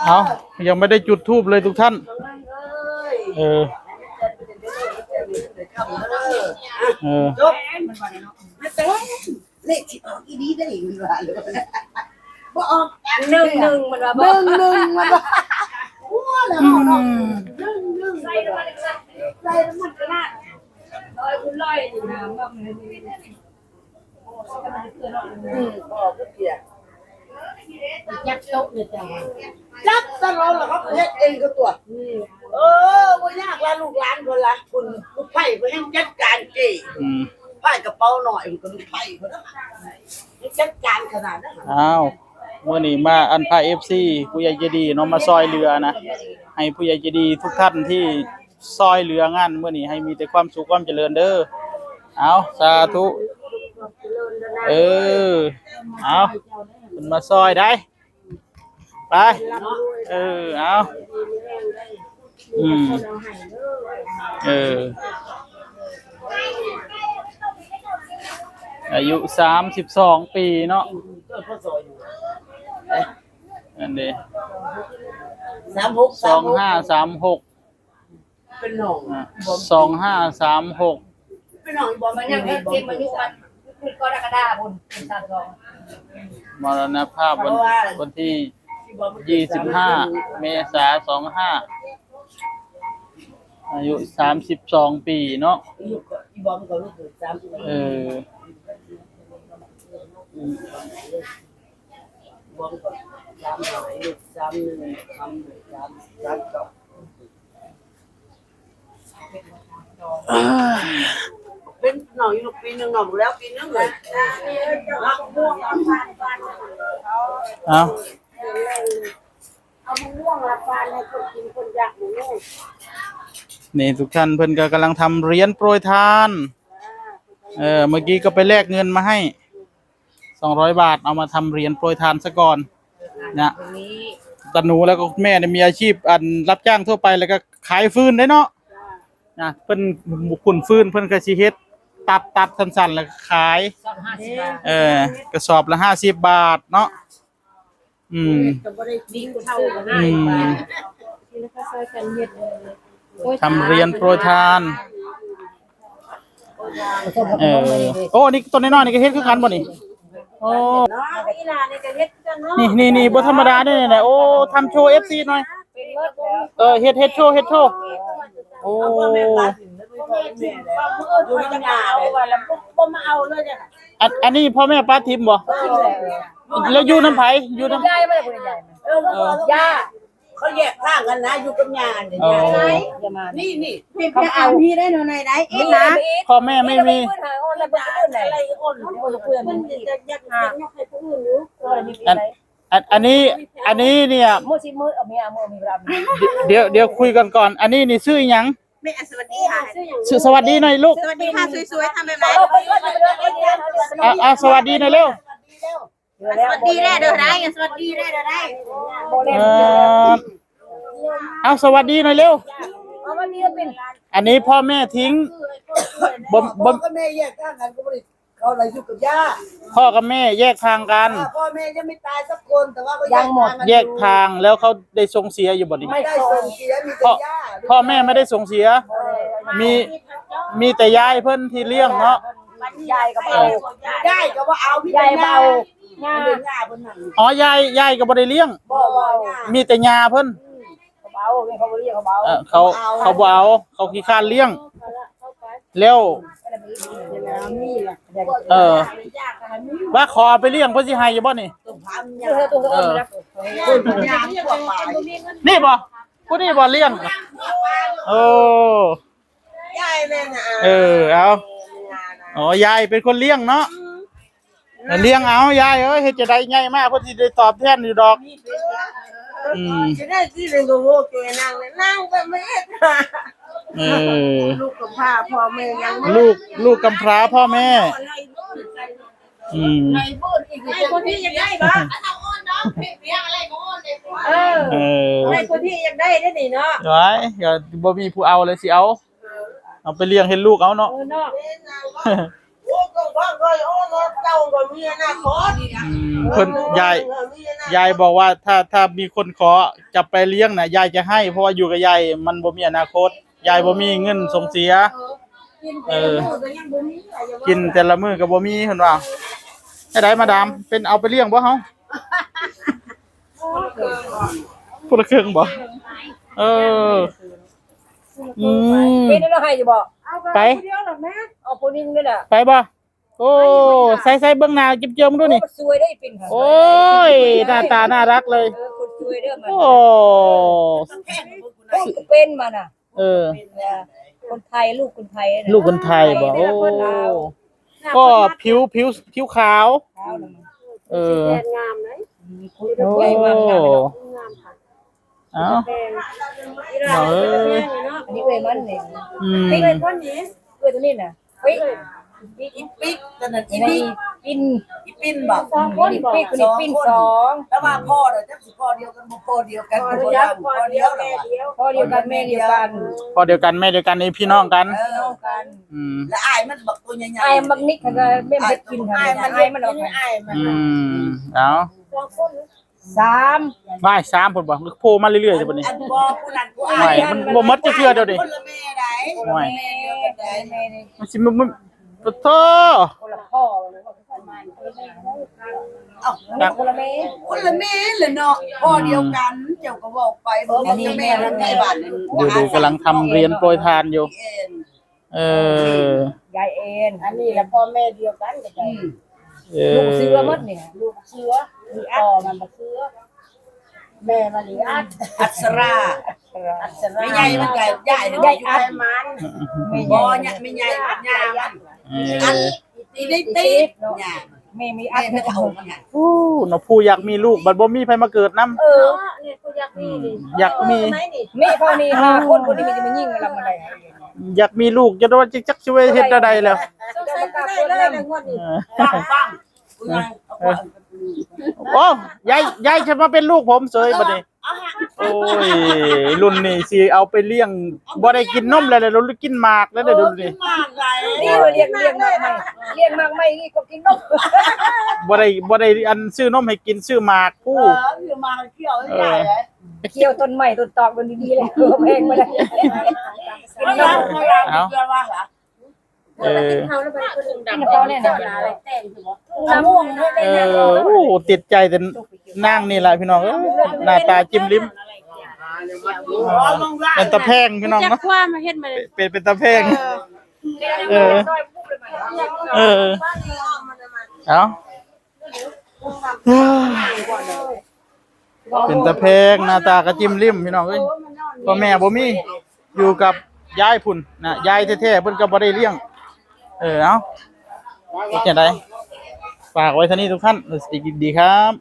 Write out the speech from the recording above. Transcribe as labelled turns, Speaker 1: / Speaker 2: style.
Speaker 1: เอายังไม่ได้จุดธูปเลยทุกท่าน
Speaker 2: จบไม่เป็นเลขที่ออกอีนี้ได้อีกว่าเลยบ่ออก
Speaker 3: หนึ่งมันว่า
Speaker 2: หนึ่งมันว่าหัวแล้วหนึ่ง
Speaker 3: ใส่น้ำมันกระนาดลอยคุณลอยอยู่น้ำแบบนี้
Speaker 2: ออกก็เกี่ย
Speaker 3: ยัดโต๊ะเลยจ้ะ
Speaker 2: จับตลอดเหรอครับเฮ็ดเองก็ตัวบ่ยากละลูกหลานคนละคุณไผ่เพิ่นให้จัดการเจ้ไผ่กระเป๋าหน่อยมันก็ลูกไผ่เพิ่นจัดการขนาดนั้น
Speaker 1: อ้าวมื้อนี้มาอันพา FC ผู้ใหญ่ใจดีเนาะมาซอยเรือนะให้ผู้ใหญ่ใจดีทุกท่านที่ซอยเรืองานมื้อนี้ให้มีแต่ความสุขความเจริญเด้อเอาสาธุเอาเพิ่นมาซอยได้ไปเอาอายุ32ปีเนาะอันนี้2536
Speaker 2: เป็นหนอง
Speaker 1: 2536
Speaker 2: เป็นหนองบ่
Speaker 3: มันยังเก็บมันอยู่กันคือกรกฎาคมเป็น32
Speaker 1: มรณภาพวันที่25เมษายน25อายุ32ปีเนาะ
Speaker 2: อีบอมก็รู้สึกบอมก็เป็นหน่อยอยู่ปีนึงหน่อยแล้วปีนึงเลยรักม่วง
Speaker 1: เอา
Speaker 2: ม่วงละฟานให้คนกินคนอยากหมู
Speaker 1: นี่ทุกท่านเพิ่นก็กำลังทำเหรียญโปรยทานเมื่อกี้ก็ไปแลกเงินมาให้200 บาทเอามาทำเหรียญโปรยทานซะก่อนนะตาหนูแล้วก็แม่เนี่ยมีอาชีพอันรับจ้างทั่วไปแล้วก็ขายฟืนได้เนาะนะเพิ่นขุ่นฟืนเพิ่นก็สิเฮ็ดตัดสั้นๆแล้วขายกระสอบละ50 บาทเนาะทำเหรียญโปรยทานโอ้นี่ต้นน้อยๆนี่ก็เฮ็ดคือกันบ่นี่โอ้นี่บ่ธรรมดาเด้เนี่ยโอ้ทำโชว์ FC หน่อยเฮ็ดโชว์โอ้อันนี้พ่อแม่ป้าทิมบ่แล้วอยู่น้ำไผอยู่น้ำ
Speaker 3: ยายบ่ได้บ่ได้ย่า
Speaker 2: เขาแยกข้างกันนะอยู่กับยาเนี่ยนี่
Speaker 3: เขาเอาพี่ได้หน่อยได้เองนะ
Speaker 1: พ่อแม่ไม่มี
Speaker 2: อะไรอ้นเพื่อนมันจะยัดให้ผู้อื่นอยู่
Speaker 1: อันนี้เนี่ย
Speaker 3: มื้อสิมื้อเอาเมียมื้อมีเวลา
Speaker 1: เดี๋ยวคุยกันก่อนอันนี้นี่ชื่อหยัง
Speaker 2: แม่สวัสดีค่ะ
Speaker 1: สวัสดีหน่อยลูก
Speaker 2: สวัสดีค่ะสวยๆทำแบบไหน
Speaker 1: สวัสดีหน่อยเร็ว
Speaker 2: สวัสดีแน่เด้อได้สวัสดีแน่เด้อได้
Speaker 1: สวัสดีหน่อยเร็ว
Speaker 3: วันนี้เป็น
Speaker 1: อันนี้พ่อแม่ทิ้ง
Speaker 2: พ่อกับแม่แยกทางกันก็บ่ได้เขาอะไรอยู่กับย่า
Speaker 1: พ่อกับแม่แยกทางกัน
Speaker 2: พ่อแม่ยังไม่ตายสักคนแต่ว่าก็
Speaker 1: ยังหมดแยกทางแล้วเขาได้ส่งเสียอยู่บ่นี่
Speaker 2: ไม่ได้ส่งเสียมีแต่ย่า
Speaker 1: พ่อแม่ไม่ได้ส่งเสียมีแต่ยายเพิ่นที่เลี้ยงเนาะ
Speaker 3: ยายก็เอา
Speaker 2: ยายก็ว่าเอาพี่
Speaker 3: ยายเบา
Speaker 1: อ๋อยายก็บ่ได้เลี้ยงมีแต่ยาเพิ่น
Speaker 3: เบาเขาบ่เลี้ยงเขาเบา
Speaker 1: เขาบ่เอาเขาขี้คร้านเลี้ยงแล้วว่าขอไปเลี้ยงเพิ่นสิให้อยู่บ่นี่นี่บ่ผู้นี้บ่เลี้ยงโอ้
Speaker 2: ยายแม่น่ะ
Speaker 1: เอาอ๋อยายเป็นคนเลี้ยงเนาะเลี้ยงเอายายเฮ็ดจะได้ใหญ่มากเพิ่นสิได้ตอบแทนอยู่ดอก
Speaker 2: จะได้ที่เรื่องโง่แกนั่งแบบไม่เอ็ดลูกกับพร้าพ่อแม่ยัง
Speaker 1: ลูกกำพร้าพ่อแม่
Speaker 2: ไอ้คนที่ยังได้บ้างเอาอ้อนเนาะเลี้ยงอะไรก็อ้อนเลยไอ้คนที่ยังได้ได้นี่เนาะ
Speaker 1: ไว้อย่าบ่มีผู้เอาเลยสิเอาไปเลี้ยงเห็นลูกเอาเนาะ
Speaker 2: ต้องฟังเลยโอ้เจ้าก็มีอนาคต
Speaker 1: เพิ่นยายบอกว่าถ้ามีคนขอจะไปเลี้ยงน่ะยายจะให้เพราะว่าอยู่กับยายมันบ่มีอนาคตยายบ่มีเงินส่งเสียกินแต่ละมื้อก็บ่มีเพิ่นว่าได้มาดามเป็นเอาไปเลี้ยงบ่เฮาผู้ละครึ่งบ่เออ
Speaker 3: เป็นแล้วให้อยู่บ่
Speaker 1: ไป
Speaker 3: เอาผู้นึงนี่แหละ
Speaker 1: ไปบ่โอ้ใส่เบิ่งหน้าเจิมๆดูนี่
Speaker 3: สวยได้เป็นค่ะ
Speaker 1: โอ้ยหน้าตาน่ารักเลย
Speaker 3: คนสวยเด้อมัน
Speaker 1: โอ้
Speaker 3: เป็นมันน่ะ
Speaker 1: เออ
Speaker 3: คนไทยลูกคนไทย
Speaker 1: ลูกคนไทยบ่โอ้ก็ผิวขาว เออ
Speaker 3: งามเลย
Speaker 1: โอ้
Speaker 3: ใหญ่มากงามค่ะ
Speaker 1: เอ้า
Speaker 3: อันนี้เว้ยมันนี่
Speaker 1: นี่
Speaker 3: เว้ยคนนี้เว้ยตัวนี้น่ะเฮ้ย
Speaker 2: อีปิ๊กตอนนั้นอี
Speaker 3: นี่
Speaker 2: ปิ๊ก
Speaker 3: ปิน
Speaker 2: อีปิ้นบอก
Speaker 3: คนปิกคนนี้ปินสอง
Speaker 2: แล้วว่าพ่อเด้อจักสิพ่อเดียวกันบ่พ่อเดียวกันพ่อเดียวพ่อเดียวเหรอ
Speaker 3: พ่อเดียวกันแม่เดียวกัน
Speaker 1: พอเดียวกันแม่เดียวกันนี่พี่น้องกัน
Speaker 3: น้องกัน
Speaker 2: แล้วอายมันบักตัวใหญ่ๆ
Speaker 3: ไอ้บักนิกก็แม่มันกินค่ะ
Speaker 2: อายมัน
Speaker 3: ไอ้มันออก
Speaker 2: อายมัน
Speaker 1: เอา
Speaker 3: สาม
Speaker 1: ไม่3พุ่นบ่โผล่มาเรื่อยๆจ้ะบัดนี้
Speaker 2: อันบ่ผู้นั้นผู้
Speaker 1: ไม่
Speaker 2: อาย
Speaker 1: มันบ่หมดจะเชื่อเดี๋ยวดิ
Speaker 2: คนละแม่ใด
Speaker 1: ไม่
Speaker 2: แม่เดียวกันใด
Speaker 3: แม่นี่
Speaker 1: มันสิมันโธ่
Speaker 3: คนละพ่อเอ้าคนละแม่
Speaker 2: คนละแม่เลยเนาะพ่อเดียวกันเจ้าก็บอกไปบ่มันจะแม่มันไงบ้านนึง
Speaker 1: ดูกำลังทำเรียนโปรยทานอยู่ เออ
Speaker 3: ยายเอ็นอันนี้แหละพ่อแม่เดียวกันกับยาย
Speaker 1: เอ
Speaker 3: ลูก
Speaker 1: อ
Speaker 3: เสือมดเนี่ยลูกเสือมีพ่อมันมาเสือแม่มันลีอัด
Speaker 2: อัศราไม่ใหญ่มันก็ใหญ่
Speaker 3: ยายอัดมัน
Speaker 2: บ่เนี่ยไม่ใหญ่มันยามัน
Speaker 1: เอ
Speaker 2: อัน
Speaker 1: อ
Speaker 2: ตีได้ตีเนี่ย
Speaker 3: แม่มี
Speaker 2: อั
Speaker 3: อั
Speaker 2: น
Speaker 3: ด
Speaker 2: ไม่เท่ามัน
Speaker 1: อู้น้องผู้อยากมีลูกบัดบ่มีไผมาเกิดนำ
Speaker 3: เนี่ยกูอยากมีนี่
Speaker 1: อยากมี
Speaker 3: แม่พ่อนี่5คนคนนี้มันจะมายิงกันละมันได้
Speaker 1: อยากมีลูกจะโดนจักช่วยเฮ็ดได้แล้ว
Speaker 3: ต้องใส่กระปุกเลยนะงวดนี้
Speaker 2: ฟัง
Speaker 1: โอ้ยายจะมาเป็นลูกผมเสยบัดนี้โอ้ยรุ่นนี้สิเอาไปเลี้ยงบ่ได้กินนมแล้วเรากินหมากแล้วเดี๋ยวดูดิ
Speaker 2: มากไร
Speaker 3: นี่เรียกมากไม่เรียกมากไม่นี่ก็กินนม
Speaker 1: บ่ได้อันซื้อนมให้กินซื้อหมากผู้
Speaker 2: อยู่มาเที่ยวใหญ่เลย
Speaker 3: เกี่ยวต้นใหม่ต้นตอกมันดีๆเลยแพงมาได้กินนม
Speaker 1: เออ
Speaker 3: กินเขาเนี่ยนะน้ำม่วง
Speaker 1: เออโอ้ติดใจแต่นางนี่แหละพี่น้องเอ้ยหน้าตาจิ้มลิ้มเป็นตะแพงพี่น้องเนาะ
Speaker 3: ว่ามาเฮ็ดมา
Speaker 1: เป็นตะแพงเออเออเอาเป็นตะแพงหน้าตากระจิ้มลิ้มพี่น้องเอ้ยพ่อแม่บ่มีอยู่กับยายพุ่นน่ะยายแท้ๆเพิ่นก็บ่ได้เลี้ยงเอาเป็นจังไดฝากไว้เท่านี้ทุกท่านสวัสดีครับ